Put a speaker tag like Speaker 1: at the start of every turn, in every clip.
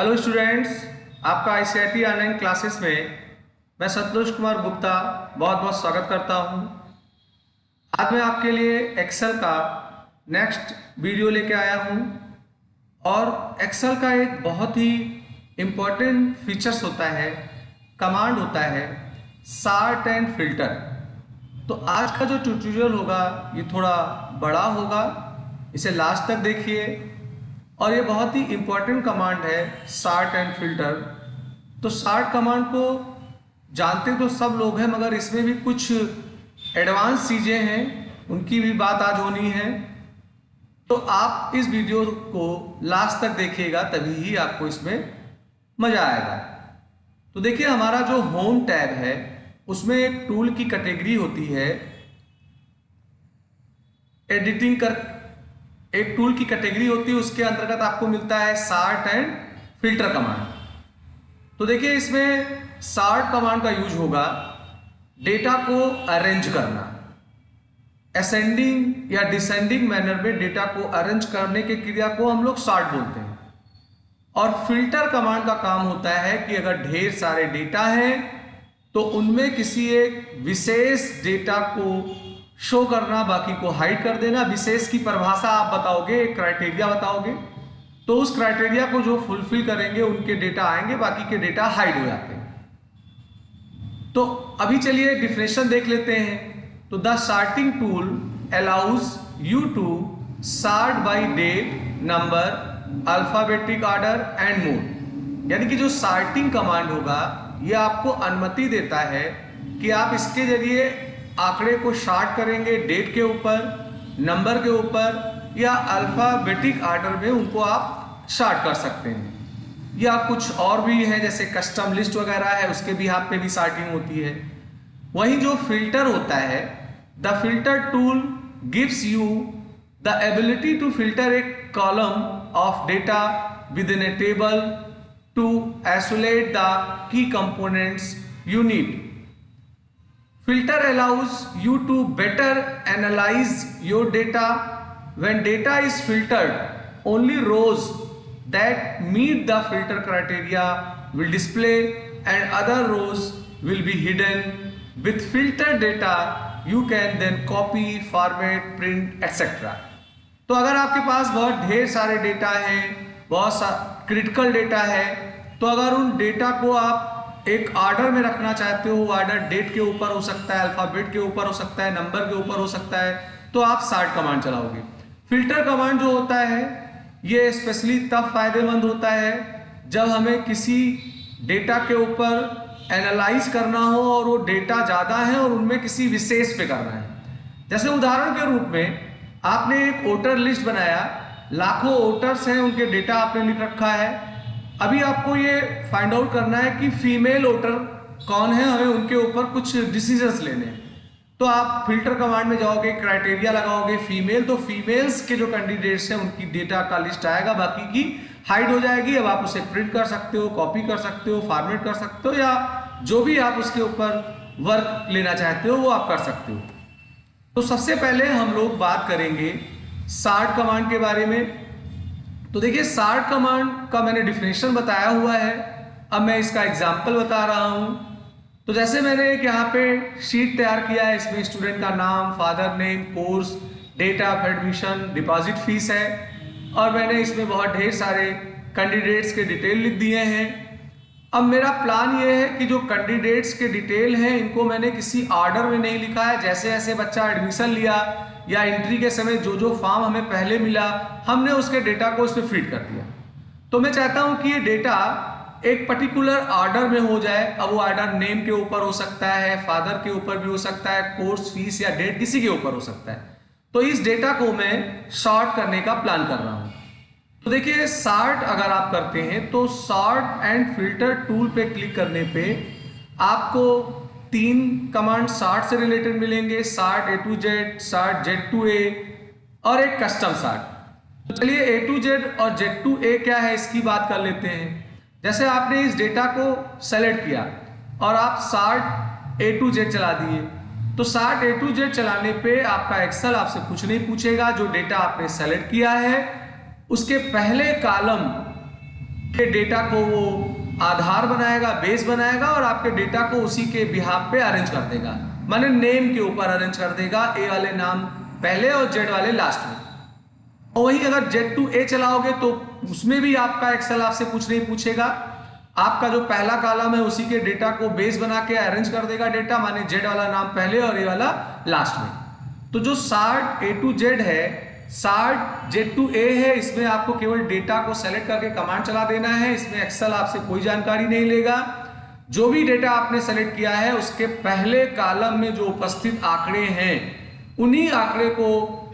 Speaker 1: Hello students, आपका ICIT online classes में मैं संतोष कुमार गुप्ता बहुत बहुत स्वागत करता हूं। आज मैं आपके लिए एक्सेल का नेक्स्ट वीडियो लेके आया हूं और एक्सेल का एक बहुत ही इम्पोर्टेंट फीचर्स होता है, कमांड होता है सॉर्ट एंड फिल्टर। तो आज का जो ट्यूटोरियल होगा ये थोड़ा बड़ा होगा, इसे लास्ट तक देखिए। और ये बहुत ही इम्पोर्टेंट कमांड है सॉर्ट एंड फिल्टर। तो सॉर्ट कमांड को जानते तो सब लोग हैं, मगर इसमें भी कुछ एडवांस चीज़ें हैं, उनकी भी बात आज होनी है। तो आप इस वीडियो को लास्ट तक देखिएगा, तभी ही आपको इसमें मज़ा आएगा। तो देखिए, हमारा जो होम टैब है उसमें एक टूल की कैटेगरी होती है एडिटिंग कर, एक टूल की कैटेगरी होती है, उसके अंतर्गत आपको मिलता है सॉर्ट एंड फिल्टर कमांड। तो देखिए, इसमें सॉर्ट कमांड का यूज होगा डेटा को अरेंज करना, असेंडिंग या डिसेंडिंग मैनर में डेटा को अरेंज करने की क्रिया को हम लोग सॉर्ट बोलते हैं। और फिल्टर कमांड का काम होता है कि अगर ढेर सारे डेटा हैं तो उनमें किसी एक विशेष डेटा को शो करना, बाकी को हाइड कर देना। विशेष की परिभाषा आप बताओगे, एक क्राइटेरिया बताओगे, तो उस क्राइटेरिया को जो फुलफिल करेंगे उनके डेटा आएंगे, बाकी के डेटा हाइड हो जाते हैं। तो अभी चलिए डेफिनेशन देख लेते हैं। तो the sorting tool allows you to sort by date, number, alphabetic order and mode. यानी कि जो सॉर्टिंग कमांड होगा ये आपको अनुमति देता है कि आप इसके जरिए आंकड़े को सॉर्ट करेंगे डेट के ऊपर, नंबर के ऊपर, या अल्फाबेटिक ऑर्डर में उनको आप सॉर्ट कर सकते हैं। या कुछ और भी है, जैसे कस्टम लिस्ट वगैरह है, उसके भी हाथ पे भी सॉर्टिंग होती है। वहीं जो फिल्टर होता है, the filter tool gives you the ability to filter a column of data within a table to isolate the key components you need. Filter allows you to better analyze your data. When data is filtered, only rows that meet the filter criteria will display and other rows will be hidden. With filtered data, you can then copy, format, print, etc. तो अगर आपके पास बहुत ढेर सारे data हैं, बहुत critical data है, तो अगर उन डेटा को आप एक ऑर्डर में रखना चाहते हो, ऑर्डर डेट के ऊपर हो सकता है, अल्फाबेट के ऊपर हो सकता है, नंबर के ऊपर हो सकता है, तो आप सॉर्ट कमांड चलाओगे। फिल्टर कमांड जो होता है ये स्पेशली तब फायदेमंद होता है जब हमें किसी डेटा के ऊपर एनालाइज करना हो और वो डेटा ज़्यादा है और उनमें किसी विशेष पे करना है। जैसे उदाहरण के रूप में आपने एक वोटर लिस्ट बनाया, लाखों वोटर्स हैं, उनके डेटा आपने लिख रखा है। अभी आपको ये फाइंड आउट करना है कि फीमेल वोटर कौन है, हमें उनके ऊपर कुछ डिसीजंस लेने हैं। तो आप फिल्टर कमांड में जाओगे, क्राइटेरिया लगाओगे फीमेल, तो फीमेल्स के जो कैंडिडेट्स हैं उनकी डेटा का लिस्ट आएगा, बाकी की हाइड हो जाएगी। अब आप उसे प्रिंट कर सकते हो, कॉपी कर सकते हो, फॉर्मेट कर सकते हो, या जो भी आप उसके ऊपर वर्क लेना चाहते हो वो आप कर सकते हो। तो सबसे पहले हम लोग बात करेंगे सॉर्ट कमांड के बारे में। तो देखिए, सॉर्ट कमांड का मैंने डिफिनेशन बताया हुआ है, अब मैं इसका एग्जाम्पल बता रहा हूं। तो जैसे मैंने एक यहाँ पे शीट तैयार किया है, इसमें स्टूडेंट का नाम, father name, course, date of admission, deposit fees है, और मैंने इसमें बहुत ढेर सारे कैंडिडेट्स के डिटेल लिख दिए हैं। अब मेरा प्लान ये है कि जो कैंडिडेट्स के डिटेल हैं इनको मैंने किसी ऑर्डर में नहीं लिखा है। जैसे जैसे बच्चा एडमिशन लिया या एंट्री के समय जो जो फॉर्म हमें पहले मिला, हमने उसके डेटा को उसमें फीड कर दिया। तो मैं चाहता हूं कि ये डेटा एक पर्टिकुलर ऑर्डर में हो जाए। अब वो ऑर्डर नेम के ऊपर हो सकता है, फादर के ऊपर भी हो सकता है, कोर्स, फीस या डेट किसी के ऊपर हो सकता है। तो इस डेटा को मैं सॉर्ट करने का प्लान कर रहा हूं। तो देखिए, सॉर्ट अगर आप करते हैं तो सॉर्ट एंड फिल्टर टूल पे क्लिक करने पे आपको 3 कमांड सॉर्ट से रिलेटेड मिलेंगे, sort A to Z, sort Z to A और एक कस्टम सॉर्ट। तो चलिए A to Z और Z to A क्या है इसकी बात कर लेते हैं। जैसे आपने इस डेटा को सेलेक्ट किया और आप सॉर्ट A to Z चला दिए, तो सॉर्ट A to Z चलाने पे आपका एक्सेल आपसे कुछ नहीं पूछेगा। जो डेटा आपने सेलेक्ट किया है उसके पहले कॉलम के डेटा को वो आधार बनाएगा, बेस बनाएगा और आपके डेटा को उसी के बिहाफ पे अरेंज कर देगा, माने नेम के ऊपर अरेंज कर देगा, ए वाले नाम पहले और जेड वाले लास्ट में। और वहीं अगर जेड टू ए चलाओगे तो उसमें भी आपका एक्सेल आपसे कुछ नहीं पूछेगा, आपका जो पहला कॉलम है उसी के डेटा को बेस बना के अरेंज कर देगा डेटा, माने जेड वाला नाम पहले और ए वाला लास्ट में। तो जो सार्ट ए टू जेड है, सार्ट जेड टू ए है, इसमें आपको केवल डेटा को सेलेक्ट करके कमांड चला देना है, इसमें एक्सेल आपसे कोई जानकारी नहीं लेगा। जो भी डेटा आपने सेलेक्ट किया है उसके पहले कॉलम में जो उपस्थित आंकड़े हैं उन्हीं आंकड़े को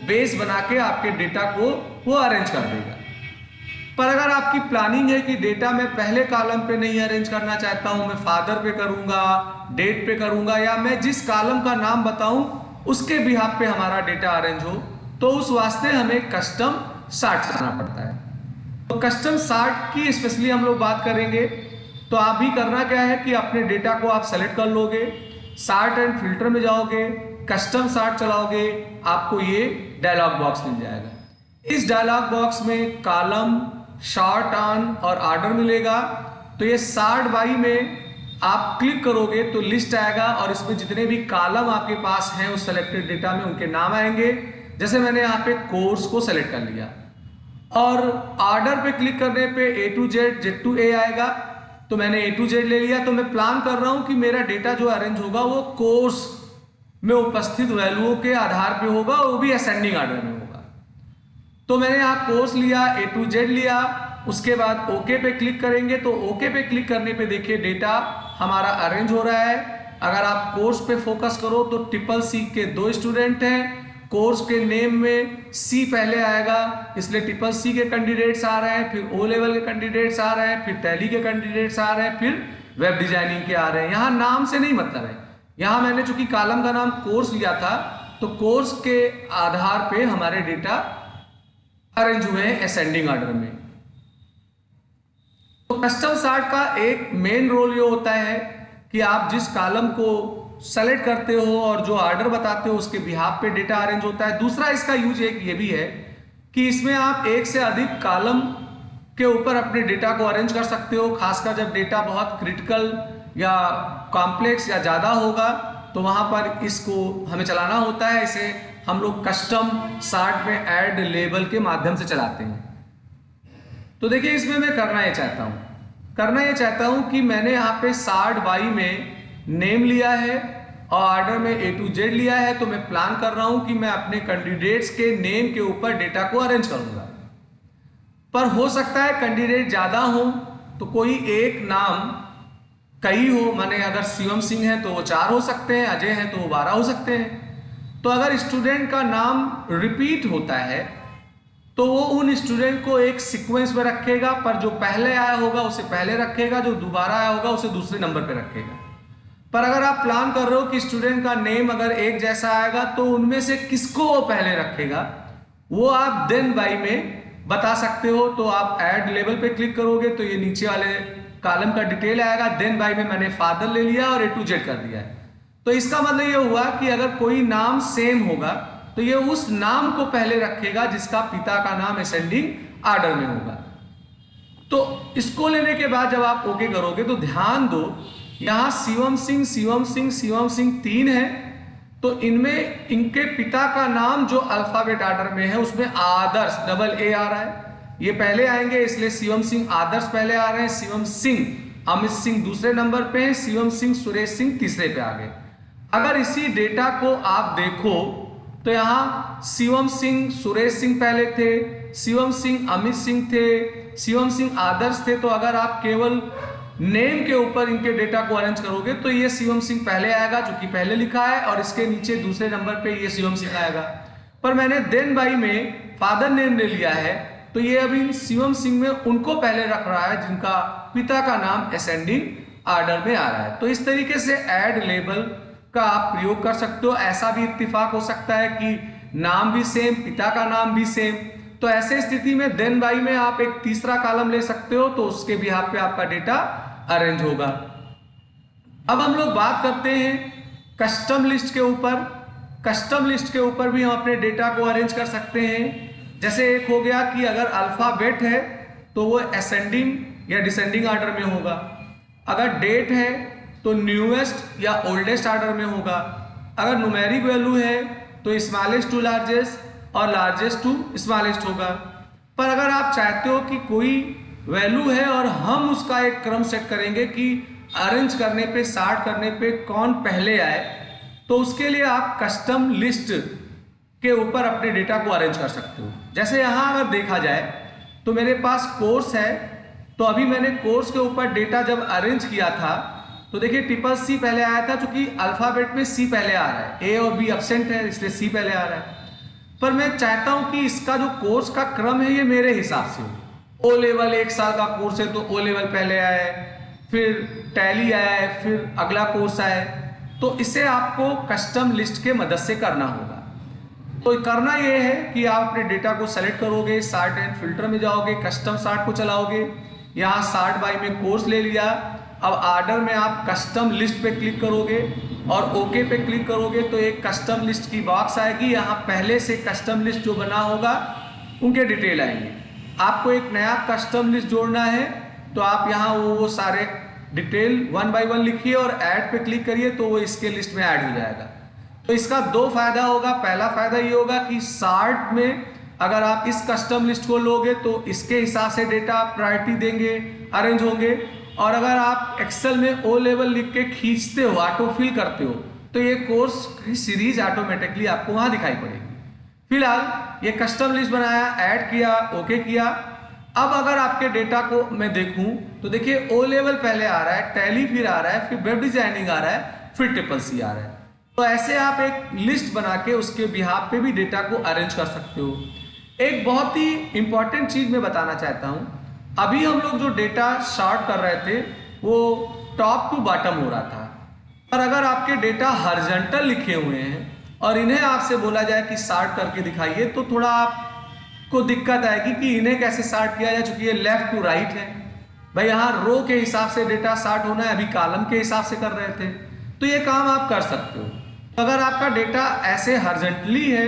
Speaker 1: बेस बना के आपके डेटा को वो अरेंज कर देगा। पर अगर आपकी प्लानिंग है कि डेटा मैं पहले कॉलम पे नहीं अरेंज करना चाहता हूं, मैं फादर पे करूंगा, डेट पे करूंगा, या मैं जिस कॉलम का नाम बताऊं उसके बिहाफ पे हमारा डेटा अरेंज हो, तो उस वास्ते हमें कस्टम सार्ट करना पड़ता है। तो कस्टम सार्ट की स्पेशली हम लोग बात करेंगे। तो आप भी करना क्या है कि अपने डेटा को आप सेलेक्ट कर लोगे, सार्ट एंड फिल्टर में जाओगे, कस्टम सार्ट चलाओगे, आपको ये डायलॉग बॉक्स मिल जाएगा। इस डायलॉग बॉक्स में कॉलम, शॉर्ट ऑन और ऑर्डर मिलेगा। तो ये सॉर्ट बाई में आप क्लिक करोगे तो लिस्ट आएगा और इसमें जितने भी कॉलम आपके पास हैं उस सेलेक्टेड डेटा में उनके नाम आएंगे। जैसे मैंने यहाँ पे कोर्स को सेलेक्ट कर लिया और ऑर्डर पे क्लिक करने पे ए टू जेड, जेड टू ए आएगा, तो मैंने ए टू जेड ले लिया। तो मैं प्लान कर रहा हूं कि मेरा डेटा जो अरेंज होगा वो कोर्स में उपस्थित वैल्यूओं के आधार पे होगा, वो भी असेंडिंग ऑर्डर में होगा। तो मैंने यहाँ कोर्स लिया, ए टू जेड लिया, उसके बाद ओके पे क्लिक करेंगे। तो ओके पे क्लिक करने पे देखिए डेटा हमारा अरेंज हो रहा है। अगर आप कोर्स पे फोकस करो तो ट्रिपल सी के 2 स्टूडेंट हैं, कोर्स के नेम में सी पहले आएगा इसलिए ट्रिपल सी के कैंडिडेट्स आ रहे हैं, फिर ओ लेवल के कैंडिडेट्स आ रहे हैं, फिर टैली के कैंडिडेट्स आ रहे हैं, फिर वेब डिजाइनिंग के आ रहे हैं। यहाँ नाम से नहीं मतलब है, यहाँ मैंने चूंकि कॉलम का नाम कोर्स लिया था तो कोर्स के आधार पे हमारे डेटा अरेंज हुए हैं असेंडिंग ऑर्डर में। तो कस्टम सार्ट का एक मेन रोल ये होता है कि आप जिस कॉलम को सेलेक्ट करते हो और जो ऑर्डर बताते हो उसके बिहाफ पे डेटा अरेंज होता है। दूसरा इसका यूज एक ये भी है कि इसमें आप एक से अधिक कॉलम के ऊपर अपने डेटा को अरेंज कर सकते हो, खासकर जब डेटा बहुत क्रिटिकल या कॉम्प्लेक्स या ज़्यादा होगा तो वहाँ पर इसको हमें चलाना होता है। इसे हम लोग कस्टम सार्ट में ऐड लेबल के माध्यम से चलाते हैं। तो देखिए इसमें मैं करना ये चाहता हूँ कि मैंने यहाँ पे सार्ट बाई में नेम लिया है और ऑर्डर में ए टू जेड लिया है। तो मैं प्लान कर रहा हूं कि मैं अपने कैंडिडेट्स के नेम के ऊपर डेटा को अरेंज करूंगा। पर हो सकता है कैंडिडेट ज्यादा हो तो कोई एक नाम कई हो, माने अगर शिवम सिंह है तो वो 4 हो सकते हैं, अजय है तो वो 12 हो सकते हैं। तो अगर स्टूडेंट का नाम रिपीट होता है तो वो उन स्टूडेंट को एक सीक्वेंस में रखेगा, पर जो पहले आया होगा उसे पहले रखेगा, जो दोबारा आया होगा उसे दूसरे नंबर पे रखेगा। पर अगर आप प्लान कर रहे हो कि स्टूडेंट का नेम अगर एक जैसा आएगा तो उनमें से किसको वो पहले रखेगा वो आप देन बाई में बता सकते हो। तो आप ऐड लेवल पे क्लिक करोगे तो ये नीचे वाले कॉलम का डिटेल आएगा। देन बाई में मैंने फादर ले लिया और ए टू जेड कर दिया है। तो इसका मतलब ये हुआ कि अगर कोई नाम सेम होगा तो ये उस नाम को पहले रखेगा जिसका पिता का नाम असेंडिंग ऑर्डर में होगा। तो इसको लेने के बाद जब आप ओके करोगे तो ध्यान दो यहां शिवम सिंह 3 है। तो इनमें इनके पिता का नाम जो अल्फाबेट ऑर्डर में है उसमें आदर्श डबल ए आ रहा है, ये पहले आएंगे इसलिए शिवम सिंह आदर्श पहले आ रहे हैं। शिवम सिंह अमित सिंह दूसरे नंबर पे हैं, शिवम सिंह सुरेश सिंह तीसरे पे आ गए। अगर इसी डेटा को आप देखो तो यहाँ शिवम सिंह सुरेश सिंह पहले थे, शिवम सिंह अमित सिंह थे, शिवम सिंह आदर्श थे। तो अगर आप केवल नेम के ऊपर इनके डेटा को अरेंज करोगे तो ये शिवम सिंह पहले आएगा जो कि पहले लिखा है, और इसके नीचे दूसरे नंबर पे ये शिवम सिंह आएगा। पर मैंने देन बाई में फादर नेम ले लिया है तो ये अभी शिवम सिंह में उनको पहले रख रहा है जिनका पिता का नाम असेंडिंग ऑर्डर में आ रहा है। तो इस तरीके से ऐड लेबल का आप प्रयोग कर सकते हो। ऐसा भी इत्तेफाक हो सकता है कि नाम भी सेम, पिता का नाम भी सेम, तो ऐसे स्थिति में देन बाई में आप एक तीसरा कॉलम ले सकते हो तो उसके बिहाफ पे आपका डेटा अरेंज होगा। अब हम लोग बात करते हैं कस्टम लिस्ट के ऊपर। कस्टम लिस्ट के ऊपर भी हम अपने डेटा को अरेंज कर सकते हैं। जैसे एक हो गया कि अगर अल्फाबेट है तो वो असेंडिंग या डिसेंडिंग ऑर्डर में होगा। अगर डेट है तो न्यूएस्ट या ओल्डेस्ट ऑर्डर में होगा। अगर न्यूमेरिक वैल्यू है तो स्मॉलेस्ट टू लार्जेस्ट और लार्जेस्ट टू स्मॉलेस्ट होगा। पर अगर आप चाहते हो कि कोई वैल्यू है और हम उसका एक क्रम सेट करेंगे कि अरेंज करने पे, सॉर्ट करने पे कौन पहले आए, तो उसके लिए आप कस्टम लिस्ट के ऊपर अपने डेटा को अरेंज कर सकते हो। जैसे यहाँ अगर देखा जाए तो मेरे पास कोर्स है, तो अभी मैंने कोर्स के ऊपर डेटा जब अरेंज किया था तो देखिए ट्रिपल सी पहले आया था, क्योंकि अल्फाबेट में सी पहले आ रहा है, ए और बी एब्सेंट है इसलिए सी पहले आ रहा है। पर मैं चाहता हूं कि इसका जो कोर्स का क्रम है ये मेरे हिसाब से हो। ओ लेवल 1 साल का कोर्स है तो ओ लेवल पहले आए, फिर टैली आए, फिर अगला कोर्स आए। तो इसे आपको कस्टम लिस्ट के मदद से करना होगा। तो करना ये है कि आप अपने डेटा को सेलेक्ट करोगे, सॉर्ट एंड फिल्टर में जाओगे, कस्टम सॉर्ट को चलाओगे, यहाँ सॉर्ट बाय में कोर्स ले लिया। अब ऑर्डर में आप कस्टम लिस्ट पे क्लिक करोगे और ओके पे क्लिक करोगे तो एक कस्टम लिस्ट की बॉक्स आएगी। यहाँ पहले से कस्टम लिस्ट जो बना होगा उनके डिटेल आएंगे। आपको एक नया कस्टम लिस्ट जोड़ना है तो आप यहाँ वो सारे डिटेल 1 बाय 1 लिखिए और ऐड पे क्लिक करिए तो वो इसके लिस्ट में ऐड हो जाएगा। तो इसका 2 फायदा होगा। पहला फायदा ये होगा कि सॉर्ट में अगर आप इस कस्टम लिस्ट को लोगे तो इसके हिसाब से डेटा प्रायोरिटी देंगे, अरेंज होंगे। और अगर आप एक्सेल में ओ लेवल लिख के खींचते हो, ऑटो फिल करते हो, तो ये कोर्स की सीरीज ऑटोमेटिकली आपको वहां दिखाई पड़ेगी। फिलहाल ये कस्टम लिस्ट बनाया, ऐड किया, ओके किया। अब अगर आपके डेटा को मैं देखूं तो देखिए ओ लेवल पहले आ रहा है, टैली फिर आ रहा है, फिर वेब डिजाइनिंग आ रहा है, फिर ट्रिपल सी आ रहा है। तो ऐसे आप एक लिस्ट बना के उसके बिहाफ पे भी डेटा को अरेंज कर सकते हो। एक बहुत ही इंपॉर्टेंट चीज मैं बताना चाहता हूं। अभी हम लोग जो डेटा सॉर्ट कर रहे थे वो टॉप टू बॉटम हो रहा था, पर अगर आपके डेटा हॉरिजॉन्टल लिखे हुए हैं और इन्हें आपसे बोला जाए कि सॉर्ट करके दिखाइए तो थोड़ा आपको दिक्कत आएगी कि इन्हें कैसे सॉर्ट किया जाए, चूंकि ये लेफ्ट टू राइट है। भाई यहाँ रो के हिसाब से डेटा सॉर्ट होना है, अभी कॉलम के हिसाब से कर रहे थे। तो ये काम आप कर सकते हो। अगर आपका डेटा ऐसे हॉरिजॉन्टली है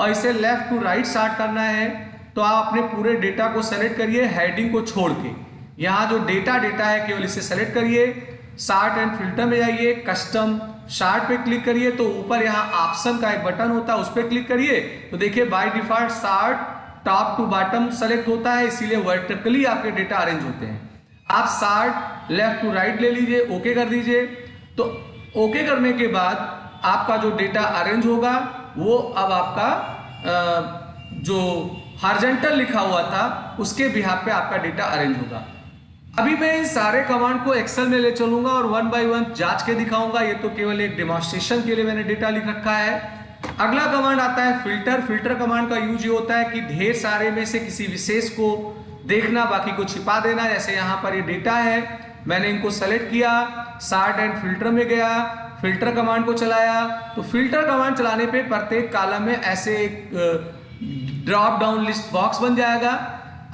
Speaker 1: और इसे लेफ्ट टू राइट सॉर्ट करना है तो आप अपने पूरे डेटा को सेलेक्ट करिए, हेडिंग को छोड़ के। यहाँ जो डेटा है केवल इसे सेलेक्ट करिए, सॉर्ट एंड फिल्टर में जाइए, कस्टम सॉर्ट पे क्लिक करिए तो ऊपर यहाँ ऑप्शन का एक बटन होता है, उस पर क्लिक करिए तो देखिए by default sort top to bottom select होता है, इसीलिए वर्टिकली आपके डेटा अरेंज होते हैं। आप सॉर्ट लेफ्ट टू राइट ले लीजिए, ओके कर दीजिए। तो ओके करने के बाद आपका जो डेटा अरेंज होगा वो अब आपका जो हॉरिजॉन्टल लिखा हुआ था उसके बिहाफ पे आपका डेटा अरेंज होगा। अभी मैं इन सारे कमांड को एक्सेल में ले चलूंगा और 1 बाय 1 जांच के दिखाऊंगा। ये तो केवल एक डेमोन्स्ट्रेशन के लिए मैंने डेटा लिख रखा है। अगला कमांड आता है फिल्टर। फिल्टर कमांड का यूज ये होता है कि ढेर सारे में से किसी विशेष को देखना, बाकी को छिपा देना। जैसे यहाँ पर ये डेटा है, मैंने इनको सेलेक्ट किया, सॉर्ट एंड फिल्टर में गया, फिल्टर कमांड को चलाया। तो फिल्टर कमांड चलाने पे प्रत्येक कॉलम में ऐसे एक ड्रॉप डाउन लिस्ट बॉक्स बन जाएगा।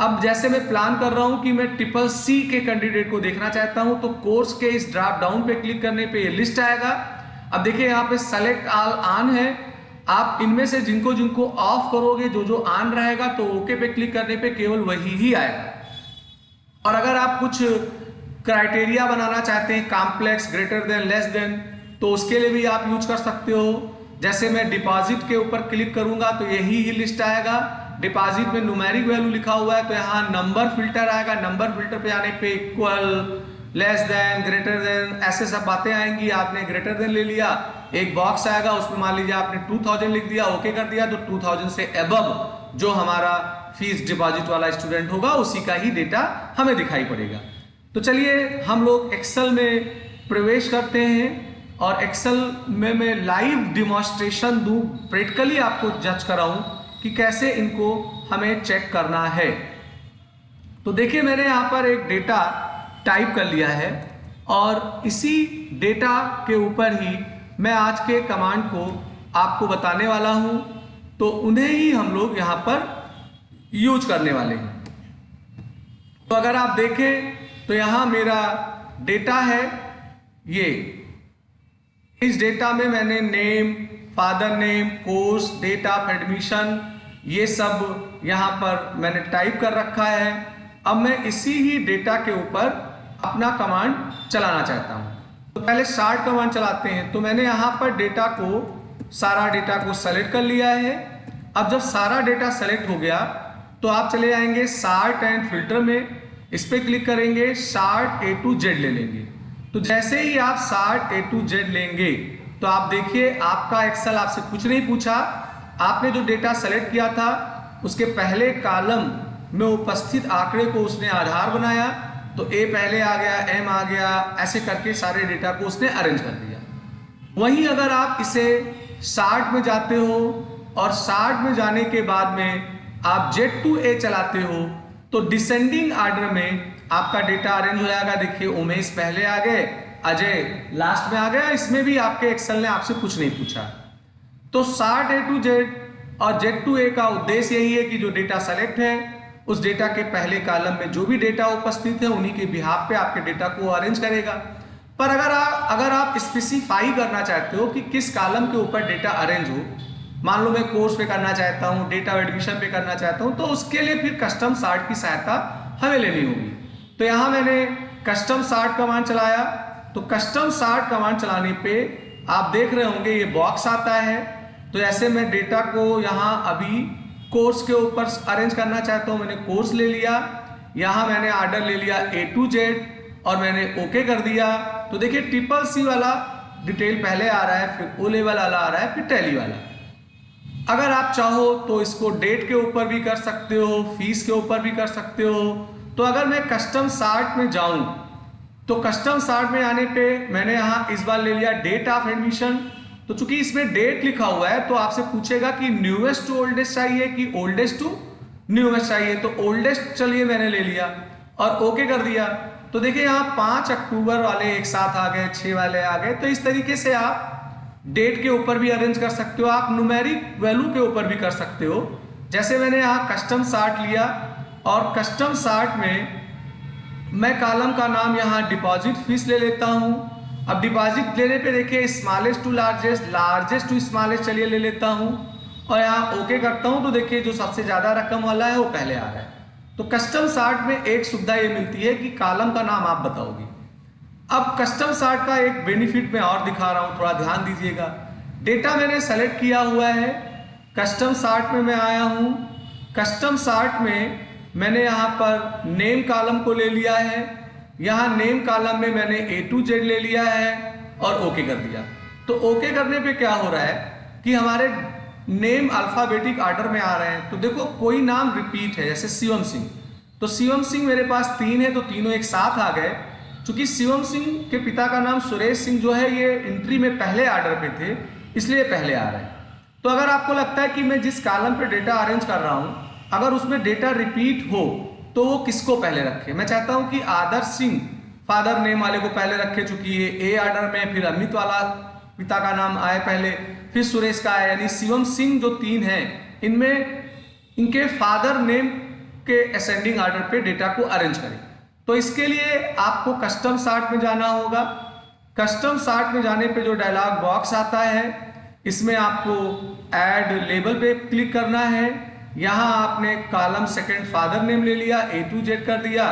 Speaker 1: अब जैसे मैं प्लान कर रहा हूं कि मैं ट्रिपल सी के कैंडिडेट को देखना चाहता हूं तो कोर्स के इस ड्रॉप डाउन पे क्लिक करने पे ये लिस्ट आएगा। अब देखिए यहाँ पे सेलेक्ट ऑल ऑन है, आप इनमें से जिनको जिनको ऑफ करोगे, जो जो ऑन रहेगा तो ओके पे क्लिक करने पे केवल वही ही आएगा। और अगर आप कुछ क्राइटेरिया बनाना चाहते हैं, complex, greater than, less than, तो उसके लिए भी आप यूज कर सकते हो। जैसे मैं डिपॉजिट के ऊपर क्लिक करूंगा तो यही ही लिस्ट आएगा। डिपॉजिट में न्यूमेरिक वैल्यू लिखा हुआ है तो यहाँ नंबर फिल्टर आएगा। नंबर फिल्टर पे आने पे equal, less than, greater than, ऐसे सब बातें आएंगी। आपने ग्रेटर देन ले लिया, एक बॉक्स आएगा, उसमें मान लीजिए आपने 2000 लिख दिया, ओके कर दिया, तो 2000 से अबव जो हमारा फीस डिपॉजिट वाला स्टूडेंट होगा उसी का ही डेटा हमें दिखाई पड़ेगा। तो चलिए हम लोग एक्सेल में प्रवेश करते हैं और एक्सेल में मैं लाइव डिमॉन्स्ट्रेशन दूं, प्रैक्टिकली आपको जज कराऊं कि कैसे इनको हमें चेक करना है। तो देखिए मैंने यहाँ पर एक डेटा टाइप कर लिया है और इसी डेटा के ऊपर ही मैं आज के कमांड को आपको बताने वाला हूं, तो उन्हें ही हम लोग यहाँ पर यूज करने वाले हैं। तो अगर आप देखें तो यहाँ मेरा डेटा है ये। इस डेटा में मैंने name, father name, course, date of admission, ये सब यहाँ पर मैंने टाइप कर रखा है। अब मैं इसी ही डेटा के ऊपर अपना कमांड चलाना चाहता हूँ। तो पहले स्टार्ट कमांड चलाते हैं। तो मैंने यहाँ पर सारा डेटा को सेलेक्ट कर लिया है। अब जब सारा डेटा सेलेक्ट हो गया तो आप चले जाएंगे सार्ट एंड फिल्टर में, इस पर क्लिक करेंगे, सार्ट A to Z ले लेंगे। तो जैसे ही आप सार्ट A to Z लेंगे तो आप देखिए आपका एक्सेल आपसे कुछ नहीं पूछा, आपने जो डेटा सेलेक्ट किया था उसके पहले कॉलम में उपस्थित आंकड़े को उसने आधार बनाया, तो A पहले आ गया, M आ गया, ऐसे करके सारे डेटा को उसने अरेंज कर दिया। वहीं अगर आप इसे सार्ट में जाते हो और सार्ट में जाने के बाद में आप Z to A चलाते हो तो डिसेंडिंग ऑर्डर में आपका डेटा अरेंज हो जाएगा। देखिए उमेश पहले आ गए, अजय लास्ट में आ गया। इसमें भी आपके एक्सेल ने आपसे कुछ नहीं पूछा। तो सार्ट A to Z और Z to A का उद्देश्य यही है कि जो डेटा सेलेक्ट है उस डेटा के पहले कॉलम में जो भी डेटा उपस्थित है उन्हीं के बिहाफ पे आपके डेटा को अरेंज करेगा। पर अगर आप स्पेसिफाई करना चाहते हो कि किस कॉलम के ऊपर डेटा अरेंज हो, मान लो मैं कोर्स पे करना चाहता हूँ, डेटा एडमिशन पे करना चाहता हूँ, तो उसके लिए फिर कस्टम सार्ट की सहायता हमें लेनी होगी। तो यहाँ मैंने कस्टम सार्ट कमांड चलाया। तो कस्टम सार्ट कमांड चलाने पे आप देख रहे होंगे ये बॉक्स आता है। तो ऐसे मैं डेटा को यहाँ अभी कोर्स के ऊपर अरेंज करना चाहता हूँ, मैंने कोर्स ले लिया, यहाँ मैंने ऑर्डर ले लिया A to Z और मैंने ओके कर दिया। तो देखिए CCC वाला डिटेल पहले आ रहा है, फिर O लेवल वाला आ रहा है, फिर टैली वाला। अगर आप चाहो तो इसको डेट के ऊपर भी कर सकते हो, फीस के ऊपर भी कर सकते हो। तो अगर मैं कस्टम सार्ट में जाऊं तो कस्टम सार्ट में आने पे मैंने यहाँ इस बार ले लिया डेट ऑफ एडमिशन। तो चूंकि इसमें डेट लिखा हुआ है तो आपसे पूछेगा कि न्यूएस्ट टू ओल्डेस्ट चाहिए कि ओल्डेस्ट टू न्यूएस्ट चाहिए। तो ओल्डेस्ट चलिए मैंने ले लिया और ओके कर दिया। तो देखिए यहाँ 5 अक्टूबर वाले एक साथ आ गए, 6 वाले आ गए। तो इस तरीके से आप डेट के ऊपर भी अरेंज कर सकते हो, आप न्यूमेरिक वैल्यू के ऊपर भी कर सकते हो। जैसे मैंने यहाँ कस्टम सार्ट लिया और कस्टम सार्ट में मैं कॉलम का नाम यहाँ डिपॉजिट फीस ले लेता हूँ। अब डिपॉजिट लेने पे देखिए smallest to largest, largest to smallest चलिए ले लेता हूँ और यहाँ ओके करता हूँ। तो देखिए जो सबसे ज़्यादा रकम वाला है वो पहले आ रहा है। तो कस्टम सार्ट में एक सुविधा ये मिलती है कि कॉलम का नाम आप बताओगे। अब कस्टम सार्ट का एक बेनिफिट मैं और दिखा रहा हूँ, थोड़ा ध्यान दीजिएगा। डेटा मैंने सेलेक्ट किया हुआ है, कस्टम सार्ट में मैं आया हूँ। कस्टम सार्ट में मैंने यहाँ पर नेम कॉलम को ले लिया है, यहाँ नेम कॉलम में मैंने A to Z ले लिया है और ओके कर दिया। तो ओके करने पे क्या हो रहा है कि हमारे नेम अल्फाबेटिक ऑर्डर में आ रहे हैं। तो देखो कोई नाम रिपीट है, जैसे शिवम सिंह, तो शिवम सिंह मेरे पास 3 है तो तीनों एक साथ आ गए। चूंकि शिवम सिंह के पिता का नाम सुरेश सिंह जो है ये एंट्री में पहले ऑर्डर पे थे, इसलिए पहले आ रहे हैं। तो अगर आपको लगता है कि मैं जिस कॉलम पे डेटा अरेंज कर रहा हूँ अगर उसमें डेटा रिपीट हो तो वो किसको पहले रखे, मैं चाहता हूँ कि आदर्श सिंह फादर नेम वाले को पहले रखे, चूंकि ये A ऑर्डर में, फिर अमित वाला पिता का नाम आए पहले, फिर सुरेश का आया, यानी शिवम सिंह जो 3 हैं इनमें इनके फादर नेम के असेंडिंग ऑर्डर पे डेटा को अरेंज करें। तो इसके लिए आपको कस्टम सार्ट में जाना होगा। कस्टम सार्ट में जाने पे जो डायलॉग बॉक्स आता है इसमें आपको ऐड लेबल पे क्लिक करना है। यहाँ आपने कॉलम सेकंड फादर नेम ले लिया, A to Z कर दिया,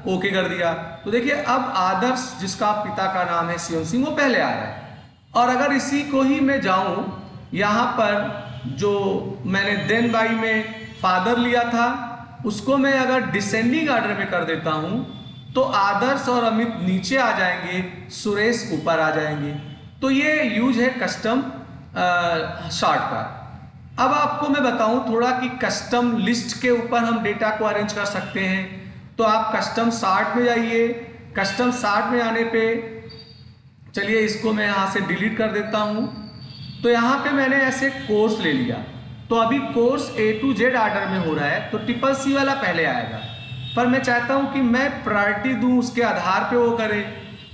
Speaker 1: ओके कर दिया। तो देखिए अब आदर्श जिसका पिता का नाम है शिवम सिंह वो पहले आ रहा है। और अगर इसी को ही मैं जाऊं यहाँ पर जो मैंने देन बाई में फादर लिया था उसको मैं अगर डिसेंडिंग ऑर्डर में कर देता हूं तो आदर्श और अमित नीचे आ जाएंगे, सुरेश ऊपर आ जाएंगे। तो ये यूज है कस्टम सार्ट का। अब आपको मैं बताऊं थोड़ा कि कस्टम लिस्ट के ऊपर हम डेटा को अरेंज कर सकते हैं। तो आप कस्टम सार्ट में जाइए, कस्टम सार्ट में आने पे चलिए इसको मैं यहाँ से डिलीट कर देता हूँ। तो यहाँ पे मैंने ऐसे कोर्स ले लिया, तो अभी course A to Z order में हो रहा है तो CCC वाला पहले आएगा, पर मैं चाहता हूँ कि मैं प्रायोरिटी दूँ, उसके आधार पे वो करे।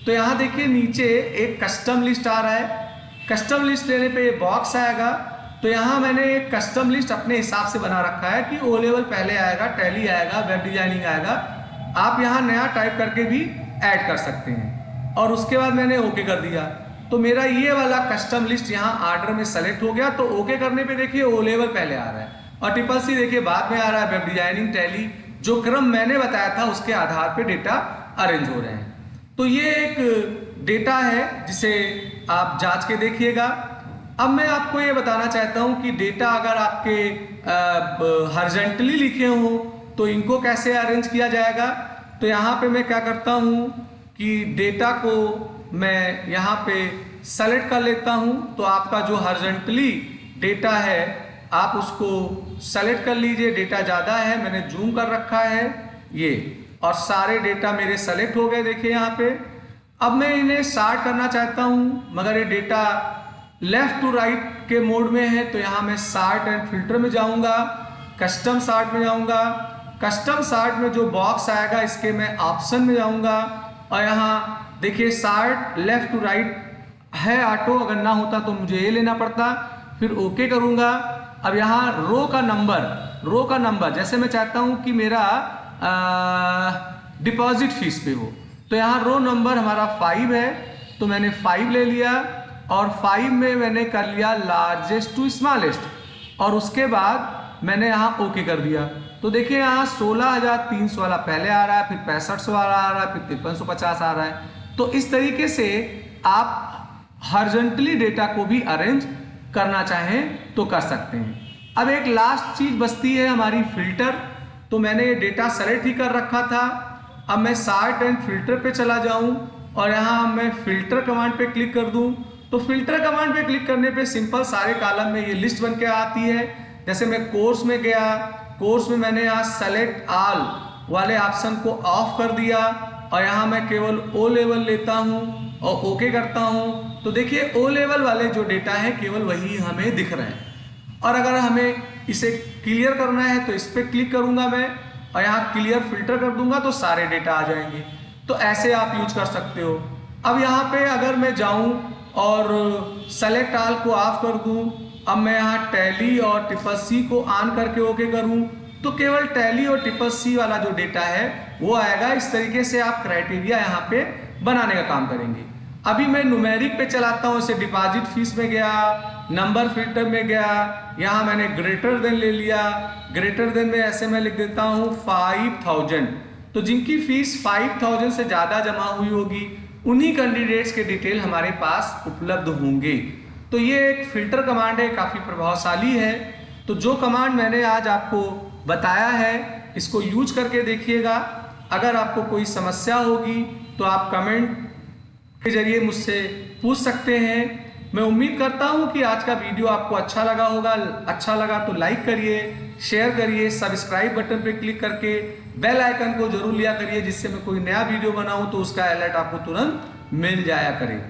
Speaker 1: तो यहाँ देखिए नीचे एक कस्टम लिस्ट आ रहा है, कस्टम लिस्ट लेने पे ये बॉक्स आएगा। तो यहाँ मैंने एक कस्टम लिस्ट अपने हिसाब से बना रखा है कि O लेवल पहले आएगा, टैली आएगा, वेब डिजाइनिंग आएगा। आप यहाँ नया टाइप करके भी ऐड कर सकते हैं और उसके बाद मैंने ओके कर दिया। तो मेरा ये वाला कस्टम लिस्ट यहाँ ऑर्डर में सेलेक्ट हो गया। तो ओके करने पे देखिए O लेवल पहले आ रहा है और CCC देखिए बाद में आ रहा है, वेब डिजाइनिंग, टैली जो क्रम मैंने बताया था उसके आधार पे डेटा अरेंज हो रहे हैं। तो ये एक डेटा है जिसे आप जांच के देखिएगा। अब मैं आपको ये बताना चाहता हूं कि डेटा अगर आपके हॉरिजॉन्टली लिखे हो तो इनको कैसे अरेंज किया जाएगा। तो यहाँ पे मैं क्या करता हूँ कि डेटा को मैं यहाँ पे सेलेक्ट कर लेता हूँ। तो आपका जो हॉरिजॉन्टली डेटा है आप उसको सेलेक्ट कर लीजिए। डेटा ज़्यादा है, मैंने जूम कर रखा है ये, और सारे डेटा मेरे सेलेक्ट हो गए, देखिए यहाँ पे। अब मैं इन्हें सॉर्ट करना चाहता हूँ, मगर ये डेटा लेफ्ट टू राइट के मोड में है। तो यहाँ मैं सॉर्ट एंड फिल्टर में जाऊँगा, कस्टम सॉर्ट में जाऊँगा। कस्टम सॉर्ट में जो बॉक्स आएगा इसके मैं ऑप्शन में जाऊँगा, और यहाँ देखिए सॉर्ट लेफ्ट टू राइट है ऑटो, अगर ना होता तो मुझे ये लेना पड़ता, फिर ओके करूँगा। अब यहाँ रो का नंबर जैसे मैं चाहता हूँ कि मेरा डिपॉजिट फीस पे हो, तो यहाँ रो नंबर हमारा 5 है, तो मैंने 5 ले लिया, और 5 में मैंने कर लिया लार्जेस्ट टू स्मॉलेस्ट, और उसके बाद मैंने यहाँ ओके कर दिया। तो देखिए यहाँ 16,300 वाला पहले आ रहा है, फिर 6500 वाला आ रहा है, फिर 5350 आ रहा है। तो इस तरीके से आप हॉरिजॉन्टली डेटा को भी अरेंज करना चाहें तो कर सकते हैं। अब एक लास्ट चीज बचती है हमारी फिल्टर। तो मैंने ये डेटा सेलेक्ट ही कर रखा था। अब मैं सॉर्ट एंड फिल्टर पे चला जाऊं, और यहाँ मैं फिल्टर कमांड पे क्लिक कर दूं। तो फिल्टर कमांड पे क्लिक करने पे सिंपल सारे कॉलम में ये लिस्ट बन के आती है। जैसे मैं कोर्स में गया, कोर्स में मैंने यहाँ सेलेक्ट ऑल वाले ऑप्शन को ऑफ कर दिया, और यहाँ मैं केवल ओ लेवल लेता हूँ और ओके करता हूँ। तो देखिए ओ लेवल वाले जो डेटा है केवल वही हमें दिख रहे हैं। और अगर हमें इसे क्लियर करना है तो इस पर क्लिक करूंगा मैं, और यहाँ क्लियर फिल्टर कर दूंगा तो सारे डेटा आ जाएंगे। तो ऐसे आप यूज कर सकते हो। अब यहाँ पे अगर मैं जाऊं और सेलेक्ट ऑल को ऑफ कर दूं, अब मैं यहाँ टैली और ट्रिपल-सी को ऑन करके ओके करूं, तो केवल टैली और ट्रिपल-सी वाला जो डेटा है वो आएगा। इस तरीके से आप क्राइटेरिया यहाँ पे बनाने का काम करेंगे। अभी मैं न्यूमेरिक पे चलाता हूँ, इसे डिपॉजिट फीस में गया, नंबर फिल्टर में गया, यहाँ मैंने ग्रेटर देन ले लिया। ग्रेटर देन में ऐसे मैं लिख देता हूँ 5000। तो जिनकी फीस 5000 से ज़्यादा जमा हुई होगी उन्हीं कैंडिडेट्स के डिटेल हमारे पास उपलब्ध होंगे। तो ये एक फिल्टर कमांड है, काफ़ी प्रभावशाली है। तो जो कमांड मैंने आज आपको बताया है इसको यूज करके देखिएगा। अगर आपको कोई समस्या होगी तो आप कमेंट के जरिए मुझसे पूछ सकते हैं। मैं उम्मीद करता हूं कि आज का वीडियो आपको अच्छा लगा होगा। अच्छा लगा तो लाइक करिए, शेयर करिए, सब्सक्राइब बटन पे क्लिक करके बेल आइकन को जरूर लिया करिए, जिससे मैं कोई नया वीडियो बनाऊं तो उसका अलर्ट आपको तुरंत मिल जाया करे।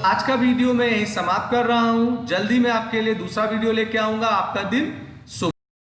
Speaker 1: आज का वीडियो मैं यही समाप्त कर रहा हूं। जल्दी मैं आपके लिए दूसरा वीडियो लेके आऊंगा। आपका दिन